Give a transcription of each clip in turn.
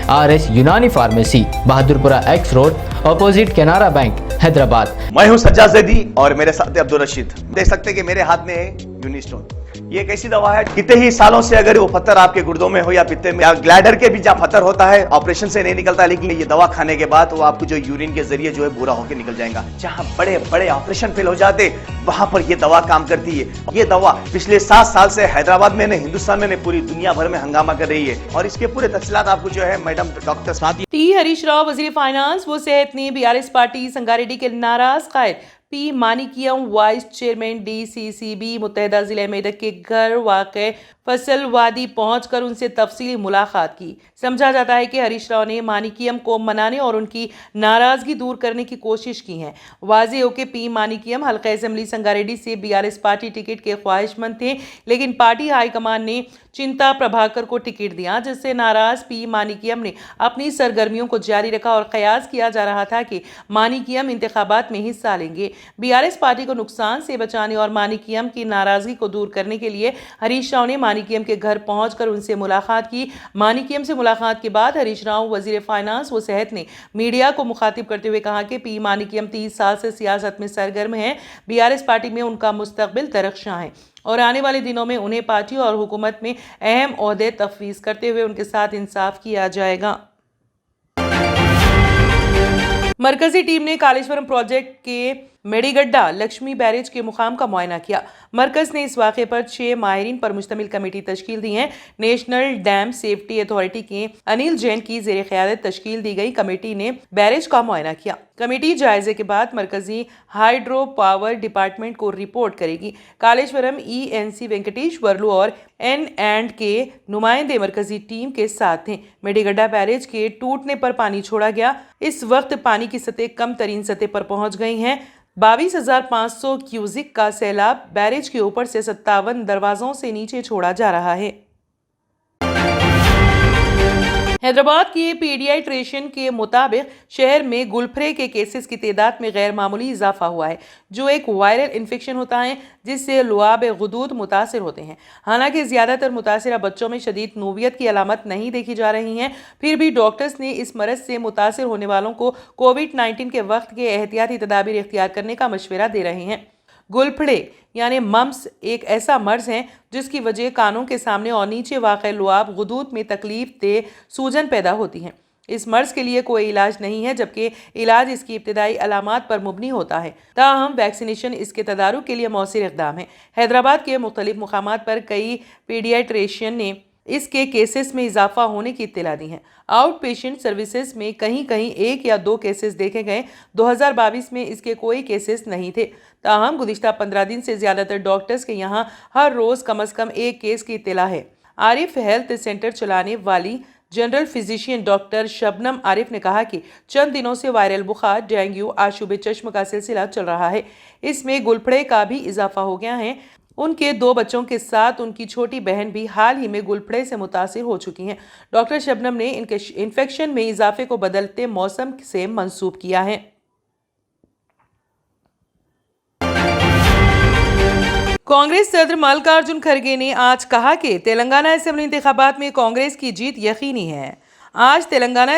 RS यूनानी pharmacy, Bahadurpura x road, opposite Canara bank, Hyderabad. मैं हूं सज्जाद ज़ैदी और मेरे साथ अब्दुल रशीद। देख सकते हैं कि मेरे हाथ में है यूनिस्टोन। ये एक ऐसी दवा है, कितने ही सालों से अगर वो पत्थर आपके गुर्दों में हो या पित्ते में या ग्लैडर के भी जहाँ पत्थर होता है, ऑपरेशन से नहीं निकलता, लेकिन ये दवा खाने के बाद वो आपको जो यूरिन के जरिए जो है बुरा होकर निकल जाएगा। जहाँ बड़े बड़े ऑपरेशन फेल हो जाते, वहां पर ये दवा काम करती है। ये दवा पिछले 7 साल से हैदराबाद में, हिंदुस्तान में, पूरी दुनिया भर में हंगामा कर रही है। और इसके पूरे तफसीलात आपको जो है मैडम डॉक्टर साथी टी हरीश राव वजीर फाइनेंस व सेहत ने बीआरएस पार्टी संगारेड्डी के नाराज कायद पी मानिकियम वाइस चेयरमैन DCCB मुत्तहदा जिले मेदक के घर वाक़ फसल वादी पहुंचकर उनसे तफसीली मुलाकात की। समझा जाता है कि हरीश राव ने मानिकियम को मनाने और उनकी नाराजगी दूर करने की कोशिश की है। वाज़ेह हो कि पी मानिकियम हल्का असेंबली संगारेड्डी से बीआरएस पार्टी टिकट के ख्वाहिशमंद थे, लेकिन पार्टी हाईकमान ने चिंता प्रभाकर को टिकट दिया, जिससे नाराज पी मानिकियम ने अपनी सरगर्मियों को जारी रखा और कयास किया जा रहा था कि मानिकियम इंतखाबात में हिस्सा लेंगे। बीआरएस पार्टी को नुकसान से बचाने और मानिकियम की नाराजगी को दूर करने के लिए हरीश राव ने मानिकियम के घर पहुंचकर उनसे मुलाकात की। मानिकियम से मुलाकात के बाद हरीश राव वजीर फाइनेंस व सेहत ने मीडिया को मुखातिब करते हुए कहा कि पी मानिकियम 30 साल से सियासत में सरगर्म है। बीआरएस पार्टी में उनका मुस्तकबिल दरख्शां है और आने वाले दिनों में उन्हें पार्टी और हुकूमत में अहम ओहदे तफवीज़ करते हुए उनके साथ इंसाफ किया जाएगा। मरकजी टीम ने कालेश्वरम प्रोजेक्ट के मेडीगड्डा लक्ष्मी बैरेज के मुकाम का मुआयना किया। मरकज ने इस वाक़े पर 6 माहिरीन पर मुश्तमिल कमेटी तश्कील दी है। नेशनल डैम सेफ्टी अथॉरिटी के अनिल जैन की ज़ेर क़यादत तश्कील दी गई कमेटी ने बैरेज का मुआयना किया। कमेटी जायजे के बाद मरकजी हाइड्रो पावर डिपार्टमेंट को रिपोर्ट करेगी। कालेश्वरम ENC वेंकटेश वर्लू और N&K नुमाइंदे मरकजी टीम के साथ थे। मेडीगड्डा बैरेज के टूटने पर पानी छोड़ा गया। इस वक्त पानी की सतह कम तरीन सतह पर पहुंच गई हैं। 22,500 क्यूजिक का सैलाब बैरेज के ऊपर से 57 दरवाजों से नीचे छोड़ा जा रहा है। हैदराबाद के पीडियाट्रिशियन के मुताबिक शहर में गुलफरे के केसेस की तादाद में गैर मामूली इजाफा हुआ है, जो एक वायरल इन्फेक्शन होता है जिससे लुआब गुदूद मुतासिर होते हैं। हालांकि ज़्यादातर मुतासिरा बच्चों में शदीद नूबियत की अलामत नहीं देखी जा रही हैं, फिर भी डॉक्टर्स ने इस मरज़ से मुतासिर होने वालों को कोविड-19 के वक्त के एहतियाती तदाबीर इख्तियार करने का मशवरा दे रहे हैं। गुलफड़े यानी मम्स एक ऐसा मर्ज है जिसकी वजह कानों के सामने और नीचे वाक़ लुआब गुदूद में तकलीफ दे सूजन पैदा होती है। इस मर्ज के लिए कोई इलाज नहीं है, जबकि इलाज इसकी इब्तिदाई अलामात पर मुबनी होता है। ताहम वैक्सीनेशन इसके तदारुक के लिए मौसर इक़दाम है। हैदराबाद के मुख्तलिफ मुकामात पर कई पीडियाट्रिशियन ने इसके केसेस में इजाफा होने की इत्तला दी है। आउट पेशेंट सर्विसेज में कहीं कहीं 1 या 2 केसेस देखे गए। 2022 में इसके कोई केसेस नहीं थे। ताहम गुज़िश्ता 15 दिन से ज़्यादातर डॉक्टर्स के यहाँ हर रोज़ कम अज़ कम 1 केस की इत्तला है। आरिफ हेल्थ सेंटर चलाने वाली general physician doctor Shabnam Arif ने कहा कि चंद दिनों से वायरल बुखार, डेंगू, आशुब चश्म का सिलसिला चल रहा है। इसमें गुलफड़े का भी इजाफा हो गया है। उनके 2 बच्चों के साथ उनकी छोटी बहन भी हाल ही में गुलफड़े से मुतासिर हो चुकी हैं। डॉक्टर शबनम ने इनके इन्फेक्शन में इजाफे को बदलते मौसम से मंसूब किया है। कांग्रेस सदर मल्लिकार्जुन खड़गे ने आज कहा कि तेलंगाना असेंबली इंतखाबात में कांग्रेस की जीत यकीनी है। आज तेलंगाना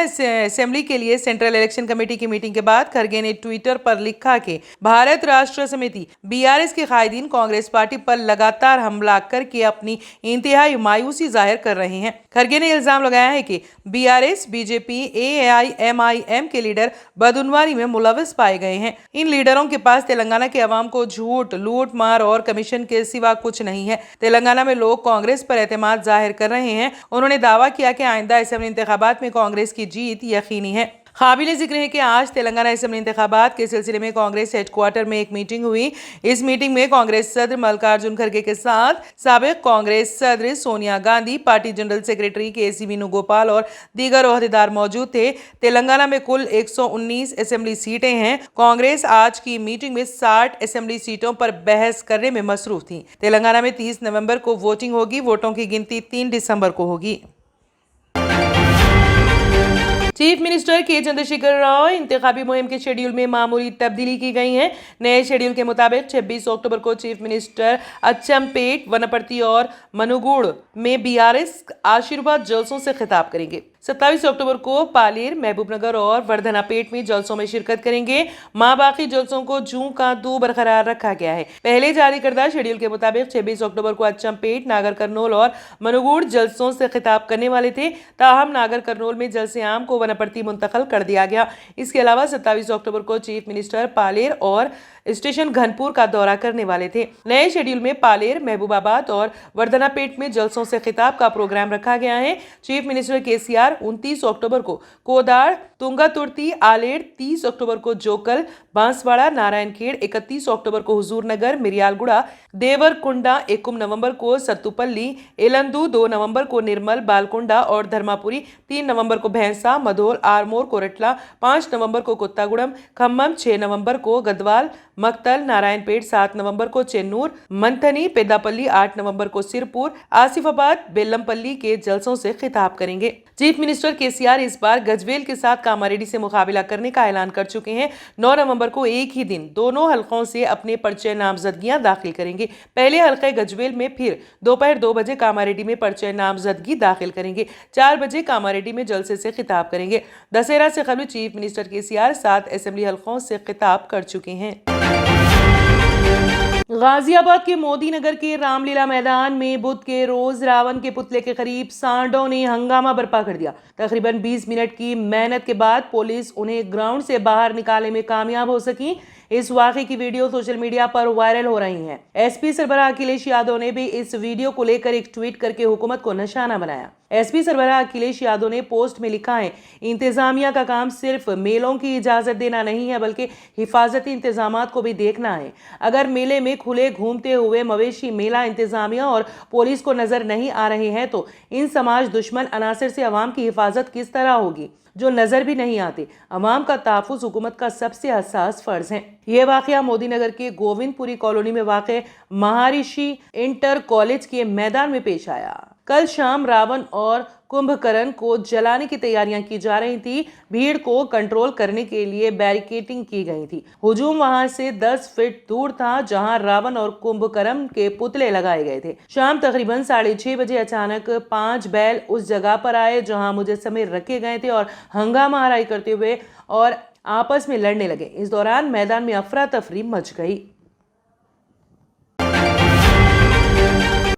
असेंबली के लिए सेंट्रल इलेक्शन कमेटी की मीटिंग के बाद खड़गे ने ट्विटर पर लिखा कि भारत राष्ट्र समिति BRS के कायदीन कांग्रेस पार्टी पर लगातार हमला करके अपनी इंतहाई मायूसी जाहिर कर रहे हैं। खड़गे ने इल्जाम लगाया है कि BRS, BJP, AIMIM के लीडर बदउनवानी में मुलविस पाए गए हैं। इन लीडरों के पास तेलंगाना के अवाम को झूठ, लूट मार और कमीशन के सिवा कुछ नहीं है। तेलंगाना में लोग कांग्रेस पर एतमाद जाहिर कर रहे हैं। उन्होंने दावा किया कि आइंदा असेंबली इंतखाबात में कांग्रेस की जीत यकीनी है। काबिल जिक्र है कि आज तेलंगाना असेंबली इंतखाबात के सिलसिले में कांग्रेस हेडक्वार्टर में एक मीटिंग हुई। इस मीटिंग में कांग्रेस सदर मल्लिकार्जुन खड़गे के साथ साबिक कांग्रेस सदर Sonia Gandhi, party general secretary KC Venugopal और दीगर ओहदेदार मौजूद थे। तेलंगाना में कुल 119 असेंबली सीटें हैं। कांग्रेस आज की मीटिंग में 60 असेंबली सीटों पर बहस करने में मसरूफ थी। तेलंगाना में 30 नवंबर को वोटिंग होगी। वोटों की गिनती 3 दिसंबर को होगी। चीफ मिनिस्टर के चंद्रशेखर राव इंतखाबी मुहिम के शेड्यूल में मामूली तब्दीली की गई है। नए शेड्यूल के मुताबिक 26 अक्टूबर को चीफ मिनिस्टर अच्चमपेट, वनपर्ती और मनुगुड़ में BRS आशीर्वाद जलसों से खिताब करेंगे। 27 अक्टूबर को पालेर, महबूबनगर और वर्धनापेट में जलसों में शिरकत करेंगे। मां बाकी जलसों को जूं का तू बरकरार रखा गया है। पहले जारी करदा शेड्यूल के मुताबिक 26 अक्टूबर को अचमपेट, नागर कर्नूल और मनुगुड़ जलसों से खिताब करने वाले थे। ताहम नागर कर्नूल में जलसे आम को वनपर्ती मुंतकिल कर दिया गया। इसके अलावा 27 अक्टूबर को चीफ मिनिस्टर पालेर और स्टेशन घनपुर का दौरा करने वाले थे। नए शेड्यूल में पालेर, महबूबाबाद और वर्धनापेट में जलसों से खिताब का प्रोग्राम रखा गया है। चीफ मिनिस्टर केसीआर 29 अक्टूबर को कोदाड़, तुंगातुर्ती, आलेर, 30 अक्टूबर को जोकल, बांसवाड़ा, नारायणखेड़, 31 अक्टूबर को हुजूरनगर, मिरियालगुड़ा, देवरकुंडा, 1 नवंबर को सत्तुपल्ली, एलंदू, 2 नवंबर को निर्मल, बालकुंडा और धर्मापुरी, 3 नवंबर को भैंसा, मधोल, आरमोर, कोरटला, 5 नवंबर को कुत्तागुड़म, खम्मम, 6 नवंबर को गदवाल, मक्तल, नारायणपेट, 7 नवंबर को चेन्नूर, मंथनी, पेदापल्ली, 8 नवंबर को सिरपुर, आसिफाबाद, बेलमपल्ली के जलसों से खिताब करेंगे। चीफ मिनिस्टर केसीआर इस बार गजवेल के साथ कामारेड्डी से मुकाबला करने का ऐलान कर चुके हैं। 9 नवंबर को एक ही दिन दोनों हलकों से अपने पर्चे नामजदगियां दाखिल करेंगे। पहले हलके गजवेल में, फिर दोपहर 2 बजे कामारेड्डी में पर्चे नामजदगी दाखिल करेंगे। 4 बजे कामारेड्डी में जलसे से खिताब करेंगे। दशहरा से कबल चीफ मिनिस्टर केसीआर 7 असेंबली हलकों से खिताब कर चुके हैं। गाजियाबाद के मोदी नगर के रामलीला मैदान में बुध के रोज रावण के पुतले के करीब सांडों ने हंगामा बर्पा कर दिया। तकरीबन 20 मिनट की मेहनत के बाद पुलिस उन्हें ग्राउंड से बाहर निकालने में कामयाब हो सकी। इस वाक़े की वीडियो सोशल मीडिया पर वायरल हो रही है। एसपी सरबराह अखिलेश यादव ने भी इस वीडियो को लेकर एक ट्वीट करके हुकूमत को निशाना बनाया। एसपी सरबराह अखिलेश यादव ने पोस्ट में लिखा है, इंतजामिया का काम सिर्फ मेलों की इजाजत देना नहीं है, बल्कि हिफाजती इंतजामात को भी देखना है। अगर मेले में खुले घूमते हुए मवेशी मेला इंतजामिया और पुलिस को नजर नहीं आ रहे हैं तो इन समाज दुश्मन अनासर से अवाम की हिफाजत किस तरह होगी, जो नजर भी नहीं आते। अवाम का तहफ़्फ़ुज़ हुकूमत का सबसे हसास फर्ज है। यह वाक़या मोदी नगर के गोविंदपुरी कॉलोनी में वाक़ महर्षि इंटर कॉलेज के मैदान में पेश आया। कल शाम रावण और कुंभकर्ण को जलाने की तैयारियां की जा रही थी। भीड़ को कंट्रोल करने के लिए बैरिकेडिंग की गई थी। हुजूम वहां से 10 फीट दूर था, जहां रावण और कुंभकर्ण के पुतले लगाए गए थे। शाम तकरीबन 6:30 बजे अचानक 5 बैल उस जगह पर आए जहां मुजस्समे रखे गए थे और हंगामा हराई करते हुए और आपस में लड़ने लगे। इस दौरान मैदान में अफरा तफरी मच गई।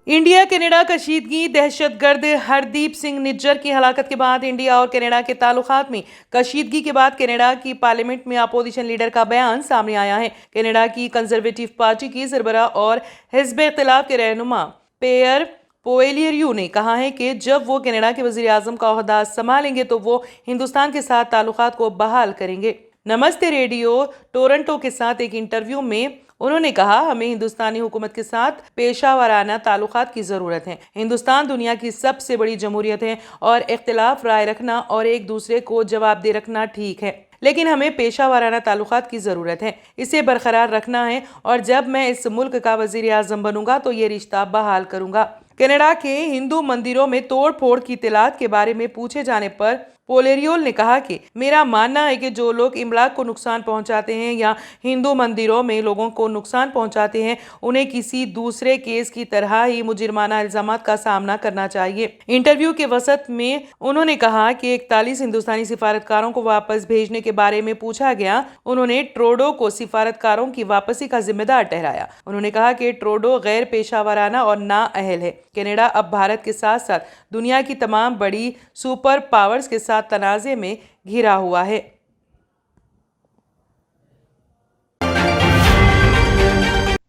इंडिया कनाडा कशीदगी। दहशतगर्द हरदीप सिंह निज्जर की हलाकत के बाद इंडिया और कनाडा के ताल्लुकात में कशीदगी के बाद कनाडा की पार्लियामेंट में अपोजिशन लीडर का बयान सामने आया है। कनाडा की कंजर्वेटिव पार्टी की सरबराह और हिज़्ब इख्तिलाफ के रहनुमा पियर पोएलियरू ने कहा है कि जब वो कनाडा के वज़ीर आज़म का ओहदा संभालेंगे तो वो हिंदुस्तान के साथ ताल्लुकात को बहाल करेंगे। नमस्ते रेडियो टोरंटो के साथ एक इंटरव्यू में उन्होंने कहा, हमें हिंदुस्तानी हुकूमत के साथ पेशावराना ताल्लुकात की ज़रूरत है। हिंदुस्तान दुनिया की सबसे बड़ी जमहूरियत है और इख्तिलाफ राय रखना और एक दूसरे को जवाबदेह रखना ठीक है, लेकिन हमें पेशावराना ताल्लुकात की ज़रूरत है। इसे बरकरार रखना है और जब मैं इस मुल्क का वज़ीर आज़म बनूंगा तो ये रिश्ता बहाल करूंगा। कनाडा के हिंदू मंदिरों में तोड़ फोड़ की इत्तलात के बारे में पूछे जाने पर पोलेरियोल ने कहा कि मेरा मानना है कि जो लोग इमलाक को नुकसान पहुंचाते हैं या हिंदू मंदिरों में लोगों को नुकसान पहुंचाते हैं, उन्हें किसी दूसरे केस की तरह ही मुजरिमाना इल्जामात का सामना करना चाहिए। इंटरव्यू के वसत में उन्होंने कहा कि 41 हिंदुस्तानी सिफारतकारों को वापस भेजने के बारे में पूछा गया। उन्होंने ट्रूडो को सिफारतकारों की वापसी का जिम्मेदार ठहराया। उन्होंने कहा कि ट्रूडो गैर पेशावराना और नाअहल है। कनाडा अब भारत के साथ साथ दुनिया की तमाम बड़ी सुपर पावर्स के साथ तनाज़े में घिरा हुआ है।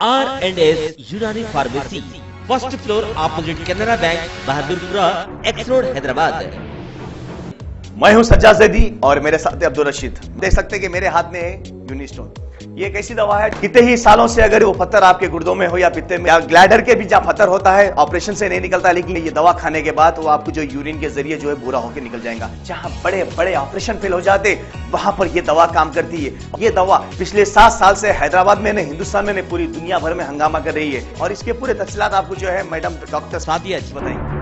R&S यूनानी pharmacy, first floor opposite Canara bank, Bahadurpura, x road, Hyderabad. मैं हूं सज्जाद ज़ैदी और मेरे साथ अब्दुल रशीद। देख सकते हैं कि मेरे हाथ में है यूनिस्टोन। ये एक ऐसी दवा है, कितने ही सालों से अगर वो पत्थर आपके गुर्दों में हो या पित्ते में या ग्लैडर के भी जहाँ पत्थर होता है, ऑपरेशन से नहीं निकलता, लेकिन ये दवा खाने के बाद वो आपको जो यूरिन के जरिए जो है बुरा होकर निकल जाएगा। जहाँ बड़े बड़े ऑपरेशन फेल हो जाते वहां पर ये दवा काम करती है। ये दवा पिछले 7 साल से हैदराबाद में, हिंदुस्तान में, पूरी दुनिया भर में हंगामा कर रही है। और इसके पूरे तफसीलात आपको जो है मैडम डॉक्टर सादिया बताएंगे।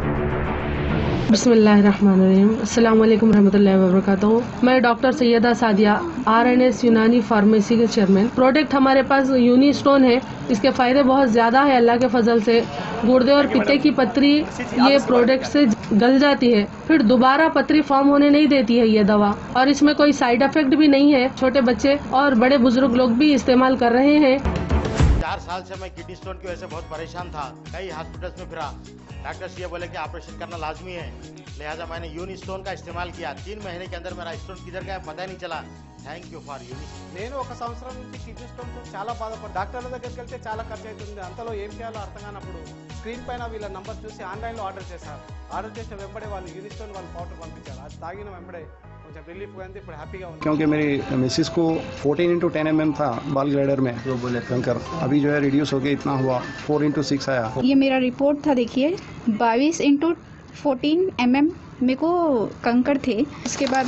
बिस्मिल्लाहिर्रहमानिर्रहीम, अस्सलाम वालेकुम रहमतुल्लाहि व बरकातहू। मैं डॉक्टर सैयदा सादिया, R&S यूनानी फार्मेसी के चेयरमैन। प्रोडक्ट हमारे पास यूनिस्टोन है। इसके फ़ायदे बहुत ज़्यादा है अल्लाह के फजल से। गुर्दे और पित्ते की पथरी ये प्रोडक्ट से गल जाती है, फिर दोबारा पथरी फॉर्म होने नहीं देती है ये दवा। और इसमें कोई साइड इफेक्ट भी नहीं है। छोटे बच्चे और बड़े बुजुर्ग लोग भी इस्तेमाल कर रहे हैं। 4 साल से मैं किडनी स्टोन की वजह से बहुत परेशान था। कई हॉस्पिटल्स में फिरा, डॉक्टर्स ये बोले कि ऑपरेशन करना लाजमी है, लिहाजा मैंने यूनी स्टोन का इस्तेमाल किया। 3 महीने के अंदर मेरा स्टोन किधर गया पता ही नहीं चला। థ్యాంక్ యూ ఫర్ యూని। నేను 1 సంవత్సరం నుంచి కిడ్నీ స్టోన్తో చాలా బాధపడ్డా. డాక్టర్ల దగ్గరికి వెళ్తే చాలా ఖర్చు అవుతుంది. అంతలో ఏం చేయాలో అర్థం కానప్పుడు స్క్రీన్ పైన వీళ్ళ నంబర్ చూసి ఆన్లైన్లో ఆర్డర్ చేశారు. ఆర్డర్ చేసిన వెంబడే వాళ్ళు యూని స్టోన్ వాళ్ళు పౌడర్ పంపించారు. అది తాగిన వెంబడే కొంచెం రిలీఫ్ అయింది. ఇప్పుడు హ్యాపీగా ఉంది. क्योंकि मेरी मिसिस को 14x10 mm था बाल ग्लाइडर में, जो बोले कंकर, अभी जो है रिड्यूस हो गया, इतना हुआ 4x6 आया। ये मेरा रिपोर्ट था, देखिए 22x14 mm मेरे को कंकर थे। उसके बाद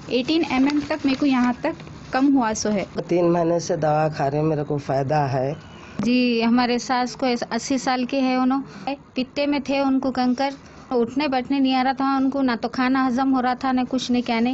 18 mm तक मेरे को यहाँ तक कम हुआ सो है। 3 महीने से दवा खा रहे हैं, मेरे को फायदा है जी। हमारे सास को 80 साल के है, उन्होंने पित्ते में थे, उनको कंकर, उठने बैठने नहीं आ रहा था उनको, ना तो खाना हजम हो रहा था, ना कुछ नहीं कहने।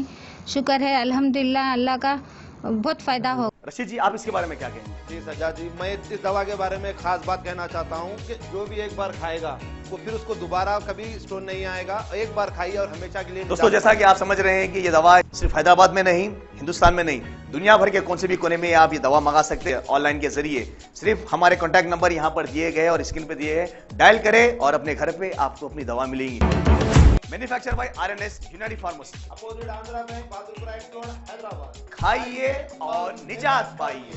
शुक्र है अल्हम्दुलिल्लाह, अल्लाह का बहुत फायदा हो। रशीद जी, आप इसके बारे में क्या कहेंगे? जी सज्जाद जी, मैं इस दवा के बारे में खास बात कहना चाहता हूँ कि जो भी एक बार खाएगा वो फिर उसको दोबारा कभी स्टोन नहीं आएगा। एक बार खाइए और हमेशा के लिए। दोस्तों, जैसा कि आप समझ रहे हैं कि ये दवा सिर्फ हैदराबाद में नहीं, हिंदुस्तान में नहीं, दुनिया भर के कौन से भी कोने में आप ये दवा मंगा सकते हैं ऑनलाइन के जरिए। सिर्फ हमारे कॉन्टैक्ट नंबर यहाँ पर दिए गए और स्क्रीन पे दिए हैं, डायल करें और अपने घर पे आपको अपनी दवा मिलेगी। मैन्युफैक्चर बाय RNS यूनानी pharmacy, opposite Andhra bank, Bahadurpura x road, Hyderabad. खाइए और निजात पाइए।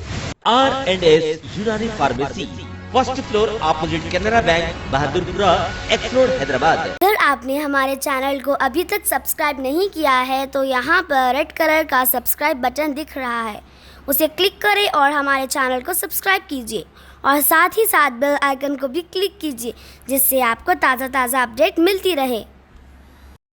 R&S यूनानी pharmacy, first floor opposite Canara bank, Bahadurpura x road, Hyderabad. अगर आपने हमारे चैनल को अभी तक सब्सक्राइब नहीं किया है तो यहाँ पर रेड कलर का सब्सक्राइब बटन दिख रहा है, उसे क्लिक करें और हमारे चैनल को सब्सक्राइब कीजिए और साथ ही साथ बेल आइकन को भी क्लिक कीजिए, जिससे आपको ताज़ा अपडेट मिलती रहे।